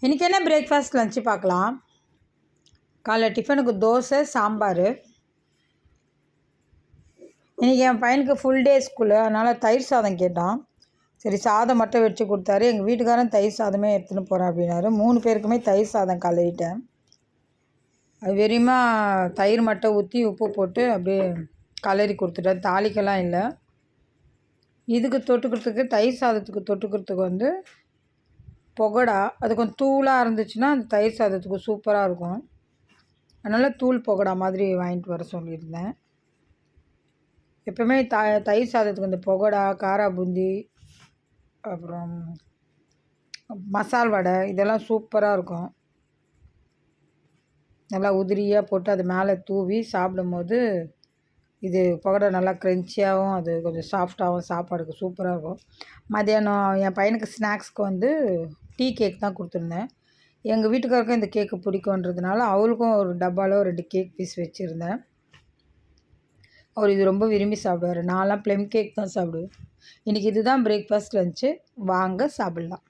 இன்றைக்கி என்ன breakfast lunch பார்க்கலாம். காலைல டிஃபனுக்கு தோசை சாம்பார். இன்றைக்கி என் பையனுக்கு ஃபுல் டே ஸ்கூலு, அதனால் தயிர் சாதம் கேட்டான். சரி சாதம் மட்டும் வச்சு கொடுத்தாரு. எங்கள் வீட்டுக்காரன் தயிர் சாதமே எடுத்துன்னு போகிறேன் அப்படின்னாரு. 3 பேருக்குமே தயிர் சாதம் கலரிட்டேன். அது வெறுமா தயிர் மட்டும் ஊற்றி உப்பு போட்டு அப்படியே கலரி கொடுத்துட்டேன். தாளிக்கெல்லாம் இல்லை. இதுக்கு தொட்டுக்கிறதுக்கு தயிர் சாதத்துக்கு தொட்டுக்கிறதுக்கு பகோடா, அது கொஞ்சம் தூளாக இருந்துச்சுன்னா அந்த தயிர் சாதத்துக்கு சூப்பராக இருக்கும். அதனால் தூள் பகோடா மாதிரி வாங்கிட்டு வர சொல்லியிருந்தேன். எப்போவுமே தயிர் சாதத்துக்கு இந்த பகோடா, காரா பூந்தி, அப்புறம் மசால் வடை இதெல்லாம் சூப்பராக இருக்கும். நல்லா உதிரியாக போட்டு அது மேலே தூவி சாப்பிடும்போது இது பகோடா நல்லா க்ரன்ச்சியாகவும் அது கொஞ்சம் சாஃப்டாகவும் சாப்பாடுக்கு சூப்பராக இருக்கும். மதியானம் என் பையனுக்கு ஸ்நாக்ஸ்க்கு டீ கேக் தான் கொடுத்துருந்தேன். எங்கள் வீட்டுக்காருக்கும் இந்த கேக்கு பிடிக்குன்றதுனால அவருக்கும் ஒரு டப்பாவில் 2 கேக் பீஸ் வச்சுருந்தேன். அவர் இது ரொம்ப விரும்பி சாப்பிடுவார். நான்லாம் ப்ளம் கேக் தான் சாப்பிடுவேன். இன்றைக்கி இதுதான் பிரேக்ஃபாஸ்ட் லஞ்சு. வாங்க சாப்பிட்லாம்.